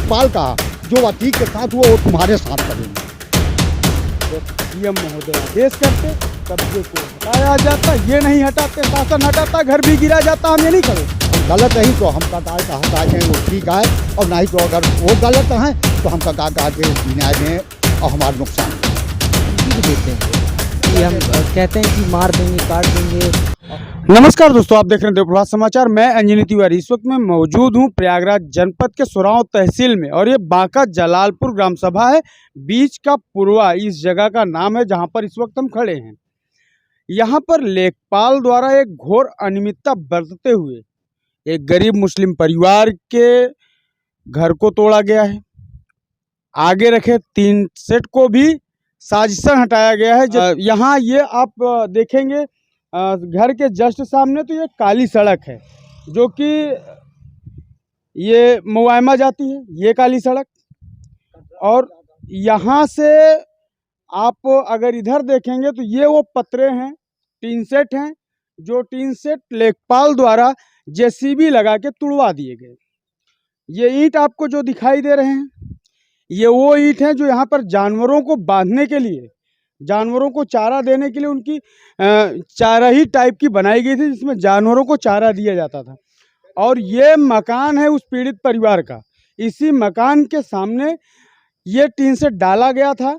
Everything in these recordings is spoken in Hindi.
लेखपाल कहा जो अतीक के साथ हुआ वो तुम्हारे साथ करेंगे। सीएम महोदय आदेश करते, कब्जे को हटाया जाता, ये नहीं हटाते, शासन हटाता, घर भी गिरा जाता, हम ये नहीं करें। गलत है तो हम कहा का हटा दें वो ठीक है, और नहीं तो अगर वो गलत है तो हम कहा के न्याय दें और हमारा नुकसान देते हैं कि हम कहते हैं कि मार देंगे, काट देंगे। नमस्कार दोस्तों, आप देख रहे हैं देवप्रभात समाचार। मैं अंजनी तिवारी इस वक्त मैं मौजूद हूं प्रयागराज जनपद के सुराव तहसील में, और ये बांका जलालपुर ग्राम सभा है। बीच का पुरवा इस जगह का नाम है जहां पर इस वक्त हम खड़े हैं। यहां पर लेखपाल द्वारा एक घोर अनियमितता बरतते हुए एक गरीब मुस्लिम परिवार के घर को तोड़ा गया है। आगे रखे 3 सेट को भी साजिशन हटाया गया है। यहाँ ये आप देखेंगे घर के जस्ट सामने तो ये काली सड़क है जो कि ये मुआयमा जाती है, ये काली सड़क। और यहाँ से आप अगर इधर देखेंगे तो ये वो पतरे हैं, टीन सेट हैं, जो टीन सेट लेखपाल द्वारा जेसीबी लगा के तुड़वा दिए गए। ये ईंट आपको जो दिखाई दे रहे हैं ये वो ईंट हैं जो यहाँ पर जानवरों को बांधने के लिए, जानवरों को चारा देने के लिए उनकी चाराही टाइप की बनाई गई थी जिसमें जानवरों को चारा दिया जाता था। और ये मकान है उस पीड़ित परिवार का। इसी मकान के सामने ये टीन सेट डाला गया था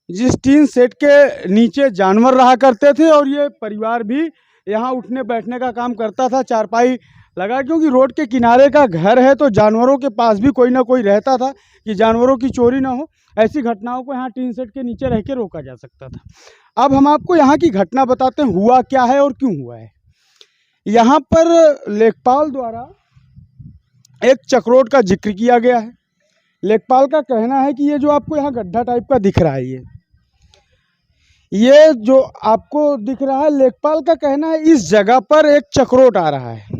जिस टीन सेट के नीचे जानवर रहा करते थे, और ये परिवार भी यहाँ उठने बैठने का काम करता था, चारपाई लगा। क्योंकि रोड के किनारे का घर है तो जानवरों के पास भी कोई ना कोई रहता था कि जानवरों की चोरी ना हो। ऐसी घटनाओं को यहाँ टीन सेट के नीचे रह के रोका जा सकता था। अब हम आपको यहाँ की घटना बताते हैं, हुआ क्या है और क्यों हुआ है। यहाँ पर लेखपाल द्वारा एक चक्रोट का जिक्र किया गया है। लेखपाल का कहना है कि ये जो आपको यहाँ गड्ढा टाइप का दिख रहा है, ये जो आपको दिख रहा है, लेखपाल का कहना है इस जगह पर एक चक्रोट आ रहा है,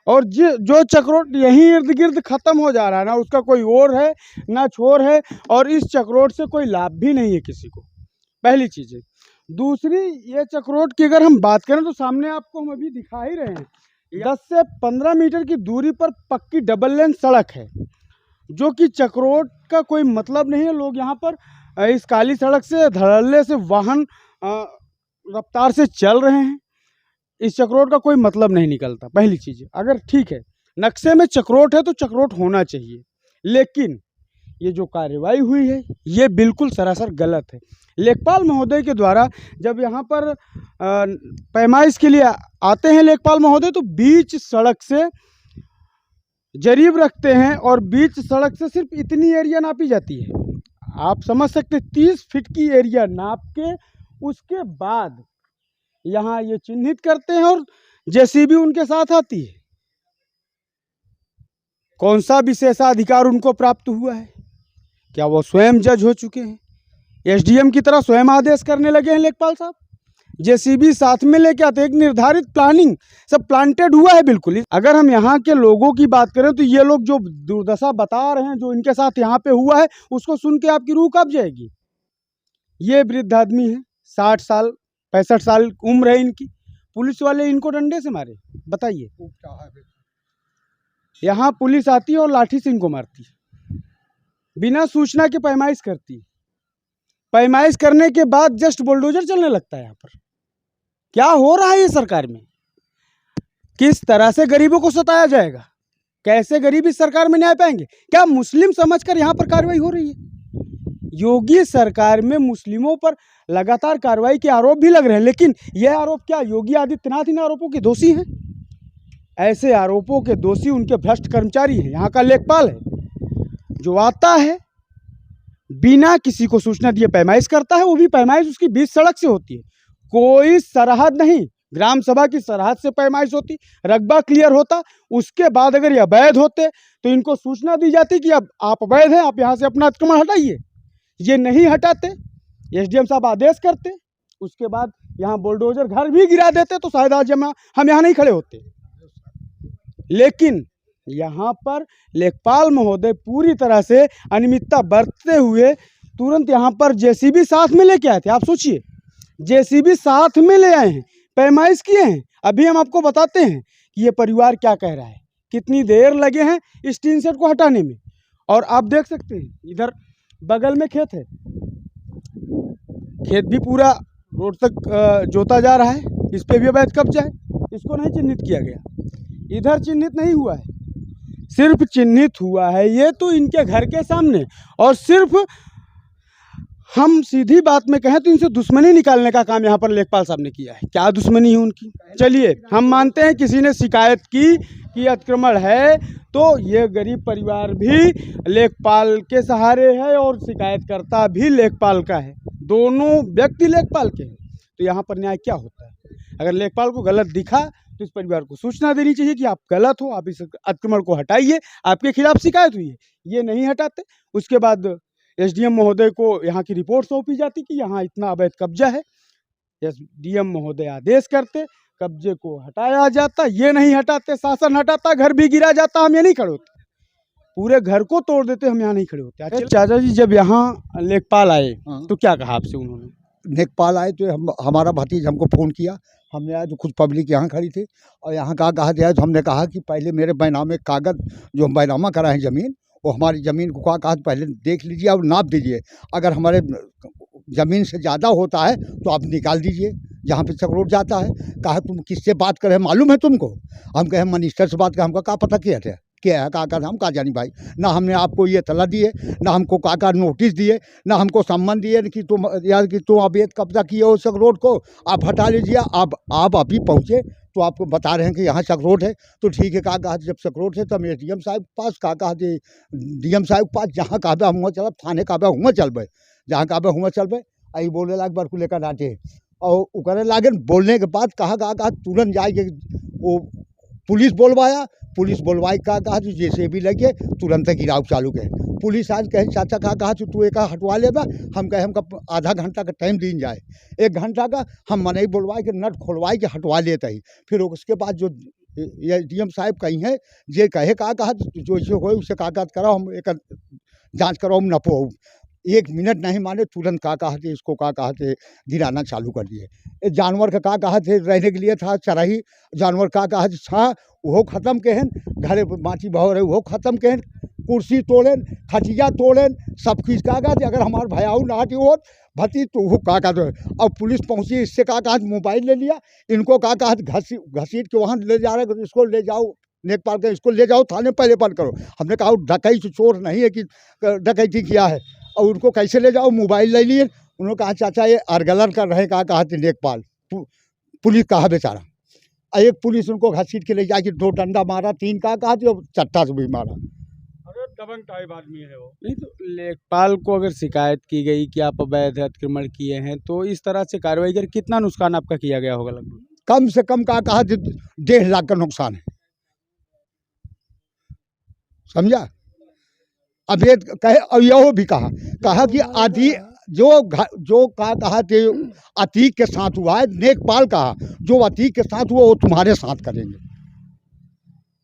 और जो चक्रोट यहीं इर्द गिर्द खत्म हो जा रहा है ना, उसका कोई ओर है ना छोर है, और इस चक्रोट से कोई लाभ भी नहीं है किसी को। पहली चीज़ है। दूसरी, ये चक्रोट की अगर हम बात करें तो सामने आपको हम अभी दिखा ही रहे हैं, 10 से 15 मीटर की दूरी पर पक्की डबल लेन सड़क है, जो कि चक्रोट का कोई मतलब नहीं है। लोग यहाँ पर इस काली सड़क से धड़ल्ले से वाहन रफ्तार से चल रहे हैं, इस चक्रोट का कोई मतलब नहीं निकलता। पहली चीज़ है। अगर ठीक है नक्शे में चक्रोट है तो चक्रोट होना चाहिए, लेकिन ये जो कार्रवाई हुई है ये बिल्कुल सरासर गलत है। लेखपाल महोदय के द्वारा जब यहाँ पर पैमाइश के लिए आते हैं लेखपाल महोदय, तो बीच सड़क से जरीब रखते हैं, और बीच सड़क से सिर्फ इतनी एरिया नापी जाती है। आप समझ सकते 30 फीट की एरिया नाप के उसके बाद यहाँ ये चिन्हित करते हैं, और जेसीबी उनके साथ आती है। कौन सा विशेषाधिकार उनको प्राप्त हुआ है? क्या वो स्वयं जज हो चुके हैं? एसडीएम की तरह स्वयं आदेश करने लगे हैं लेखपाल साहब? जेसीबी साथ में लेके आते, एक निर्धारित प्लानिंग सब प्लांटेड हुआ है बिल्कुल। अगर हम यहाँ के लोगों की बात करें तो ये लोग जो दुर्दशा बता रहे हैं, जो इनके साथ यहाँ पे हुआ है, उसको सुन के आपकी रूह कांप जाएगी। ये वृद्ध आदमी है, 60 साल 65 साल उम्र है इनकी। पुलिस वाले इनको डंडे से मारे, बताइए। यहाँ पुलिस आती है और लाठी से इनको मारती है, बिना सूचना के पैमाइश करती है। पैमाइश करने के बाद जस्ट बुलडोजर चलने लगता है यहाँ पर। क्या हो रहा है ये सरकार में? किस तरह से गरीबों को सताया जाएगा? कैसे गरीब इस सरकार में न्याय पाएंगे? क्या मुस्लिम समझकर यहाँ पर कार्रवाई हो रही है? योगी सरकार में मुस्लिमों पर लगातार कार्रवाई के आरोप भी लग रहे हैं, लेकिन यह आरोप क्या योगी आदित्यनाथ इन आरोपों के दोषी हैं? ऐसे आरोपों के दोषी उनके भ्रष्ट कर्मचारी हैं। यहाँ का लेखपाल है जो आता है बिना किसी को सूचना दिए पैमाइश करता है, वो भी पैमाइश उसकी बीच सड़क से होती है, कोई सरहद नहीं, ग्राम सभा की सरहद से पैमाइश होती, रकबा क्लियर होता। उसके बाद अगर ये अवैध होते तो इनको सूचना दी जाती कि अब आप अवैध हैं, आप यहाँ से अपना अतिक्रमण हटाइए। ये नहीं हटाते, एसडीएम साहब आदेश करते, उसके बाद यहाँ बुलडोजर घर भी गिरा देते, तो शायद आज हम यहाँ नहीं खड़े होते। लेकिन यहाँ पर लेखपाल महोदय पूरी तरह से अनियमितता बरतते हुए तुरंत यहाँ पर जेसीबी साथ में लेके आए थे। आप सोचिए, जेसीबी साथ में ले आए हैं, पैमाइश किए हैं। अभी हम आपको बताते हैं कि ये परिवार क्या कह रहा है, कितनी देर लगे हैं इस टीन सेट को हटाने में, और आप देख सकते हैं इधर बगल में खेत है, खेत भी पूरा रोड तक जोता जा रहा है, इस पे भी अवैध कब्जा है, इसको नहीं चिन्हित किया गया। इधर चिन्हित नहीं हुआ है, सिर्फ चिन्हित हुआ है ये तो इनके घर के सामने। और सिर्फ हम सीधी बात में कहें तो इनसे दुश्मनी निकालने का काम यहाँ पर लेखपाल साहब ने किया है। क्या दुश्मनी है उनकी? चलिए हम मानते हैं किसी ने शिकायत की कि अतिक्रमण है, तो ये गरीब परिवार भी लेखपाल के सहारे है और शिकायतकर्ता भी लेखपाल का है, दोनों व्यक्ति लेखपाल के हैं। तो यहाँ पर न्याय क्या होता है? अगर लेखपाल को गलत दिखा तो इस परिवार को सूचना देनी चाहिए कि आप गलत हो, आप इस अतिक्रमण को हटाइए, आपके खिलाफ शिकायत हुई है, ये नहीं हटाते। उसके बाद एसडीएम महोदय को यहाँ की रिपोर्ट सौंपी जाती कि यहाँ इतना अवैध कब्जा है, एसडीएम महोदय आदेश करते, कब्जे को हटाया जाता, ये नहीं हटाते, शासन हटाता, घर भी गिरा जाता, हम ये नहीं खड़े होते, पूरे घर को तोड़ देते, हम यहाँ नहीं खड़े होते। अच्छा चाचा जी, जब यहाँ लेखपाल आए तो क्या कहा आपसे उन्होंने? लेखपाल आए तो हमारा भतीज हमको फ़ोन किया, हमने आया तो कुछ पब्लिक यहाँ खड़ी थी और यहाँ कहा दिया तो हमने कहा कि पहले मेरे बैनामे कागज़ जो हम बैनामा कराए हैं ज़मीन, वो हमारी ज़मीन को कहा पहले देख लीजिए और नाप दीजिए, अगर हमारे ज़मीन से ज़्यादा होता है तो आप निकाल दीजिए, जहाँ पे चक रोड जाता है। कहा तुम किससे बात कर रहे हैं, मालूम है तुमको? हम कहे मिनिस्टर से बात कर, हमको कहा पता किया थे क्या है, कहा हम कहा जानी भाई, ना हमने आपको ये तला दिए, ना हमको का नोटिस दिए, ना हमको सम्मन दिए कि तुम यार कि तुम अवैध कब्जा किए हो चक रोड को, आप हटा लीजिए। आप अभी पहुँचे तो आपको बता रहे हैं कि यहाँ चक रोड है, तो ठीक है। कहा जब चक रोड है तो हम डीएम साहब के पास कहा डीएम साहब के पास, जहाँ कहबे हुआ चल, थाने कहबे हुआ चलबे, जहाँ कहबे हुआ चलबे। आई बोले लाग बार को लेकर डांटे और उकरे लागे। बोलने के बाद कहा तुरंत जाएगी, वो पुलिस बोलवाया, पुलिस बोलवाई कहा तो जैसे भी लगे तुरंत गिराव चालू के। पुलिस आज कहे चाचा कहा तू एक हटवा लेगा, हम कहे हमका आधा घंटा का टाइम दिन जाए, 1 घंटा का हम मने बोलवाए के नट खोलवाए के हटवा लेते ही। फिर उसके बाद जो ये डीएम साहब कहीं है जे कहे कहा जो इसे हो उसे कागज कराओ, हम एक जाँच कराओ, हम नपो 1 मिनट नहीं माने, तुरंत कहा थे इसको कहा थे गिराना चालू कर दिए। जानवर का कहा थे रहने के लिए था चराही, जानवर कहा था वो ख़त्म के हैं, घरे माटी बहो रहे वो ख़त्म के हैं, कुर्सी तोड़ें, खटिया तोड़ें, सब चीज़ कहा थे। अगर हमारे भयाऊ ना हटी हो भती तो वो कहा थे। अब पुलिस पहुँची, इससे कहा मोबाइल ले लिया, इनको कहा घसीट के वहाँ ले जा रहे, इसको ले जाओ लेखपाल के, इसको ले जाओ थाने, पहले बंद करो। हमने कहा डकैत चोर नहीं है कि डकैती किया है, और उनको कैसे ले जाओ, मोबाइल ले लिए। उन्होंने कहा चाचा ये अरगलर कर रहे, कहा थे लेखपाल। पुलिस कहा बेचारा, एक पुलिस उनको घसीट के ले जाके 2 डंडा मारा, 3 कहा थे, और चट्टा से भी मारा। अरे दबंग टाइप आदमी है वो। नहीं तो लेखपाल को अगर शिकायत की गई कि आप अवैध अतिक्रमण किए हैं, तो इस तरह से कार्रवाई कर कितना नुकसान आपका किया गया होगा? लगभग कम से कम कहा 1.5 लाख का नुकसान है, समझा? अवैध कहे, और यह भी कहा कि आदि जो कहा थे अतीक के साथ हुआ है, लेखपाल कहा जो अतीक के साथ हुआ वो तुम्हारे साथ करेंगे।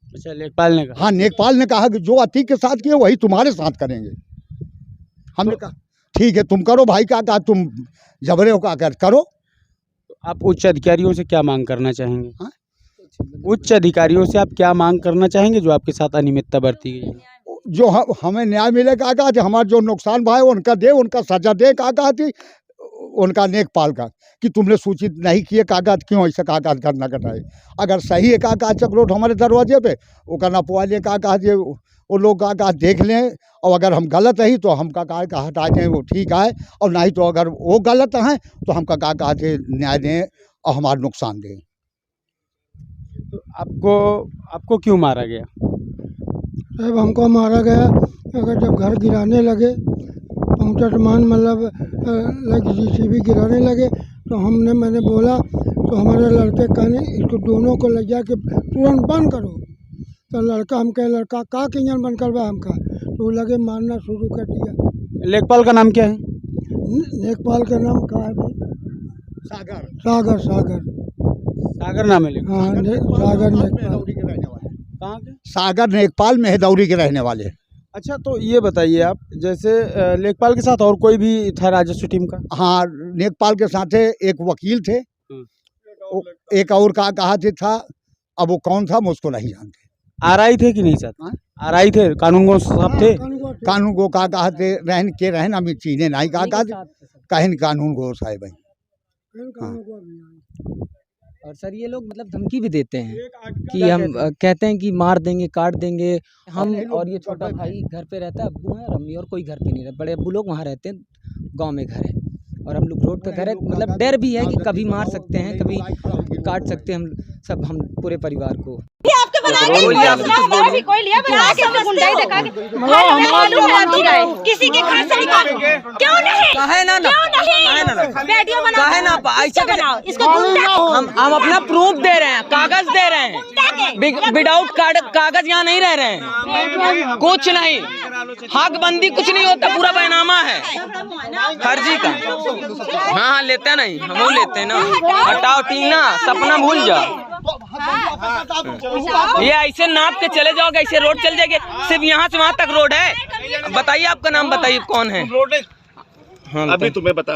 अच्छा, लेखपाल ने कहा? हाँ, लेखपाल ने कहा कि जो अतीक के साथ किए वही तुम्हारे साथ करेंगे। हमने कहा ठीक है तुम करो भाई, कहा तुम जबरे हो कहा करो। आप उच्च अधिकारियों से क्या मांग करना चाहेंगे? हाँ? उच्च अधिकारियों से आप क्या मांग करना चाहेंगे जो आपके साथ अनियमितता बरती गई है? जो हमें न्याय मिले कहा थे, हमारा जो नुकसान भाई उनका दे, उनका सजा दे कहा थी उनका लेखपाल का, कि तुमने सूचित नहीं किए कागज, क्यों ऐसा कागज करना कटाए। अगर सही है कागज चक रोड हमारे दरवाजे पे वो करना पुआ लिए कहा वो लोग कागज देख लें, और अगर हम गलत है तो हम कहा हटा दें, वो ठीक है, और नहीं तो अगर वो गलत हैं तो हम कहा न्याय दें और हमारा नुकसान दें। तो आपको क्यों मारा गया? साहब हमको मारा गया, अगर जब घर गिराने लगे, पहुँचा मान मतलब लग JCB गिराने लगे, तो मैंने बोला तो हमारे लड़के कहने इसको दोनों को ले जाके तुरंत बंद करो। तो लड़का हम कहे लड़का का इंजन बंद करवा हमका, तो लगे मारना शुरू कर दिया। लेखपाल का नाम क्या है? लेखपाल का नाम क्या है? सागर सागर नाम है। हाँ, सागर लेखपाल। कहाँ के? सागर लेखपाल मेहदौरी के रहने वाले। अच्छा, तो ये बताइए आप, जैसे लेखपाल के साथ और कोई भी था राजस्व टीम का? हाँ, लेखपाल के साथ एक वकील थे, एक और कहा था, अब वो कौन था मैं उसको नहीं जानते। RI थे कि नहीं साथ? RI थे, कानून साहब थे? कानून को का कहते रहन के रहन हम चीने नहीं का कहन कानून को साहब भाई। और सर ये लोग मतलब धमकी भी देते हैं कि हम कहते हैं कि मार देंगे काट देंगे हम। और ये छोटा भाई घर पे रहता है, अब्बू है और अम्मी, और कोई घर पे नहीं रहता। बड़े अब्बू लोग वहाँ रहते हैं, गांव में घर है, और हम लोग रोड पे घर है। मतलब डर भी है कि कभी मार सकते हैं, कभी काट सकते हैं हम पूरे परिवार को। किसी के घर से क्यों नहीं? इसको हम अपना प्रूफ दे रहे हैं, कागज दे रहे हैं। विदाउट कागज यहाँ नहीं रह रहे हैं, कुछ नहीं, हक बंदी कुछ नहीं होता, पूरा बैनामा है फर्जी का। हाँ लेते नहीं, हम वो लेते हैं ना। हटाओ टीना, सपना भूल जाओ। ये ऐसे नाप के चले जाओगे, ऐसे रोड चल जाएंगे, सिर्फ यहाँ से वहाँ तक रोड है। बताइए आपका नाम बताइए, कौन है? हाँ, अभी तुम्हें बता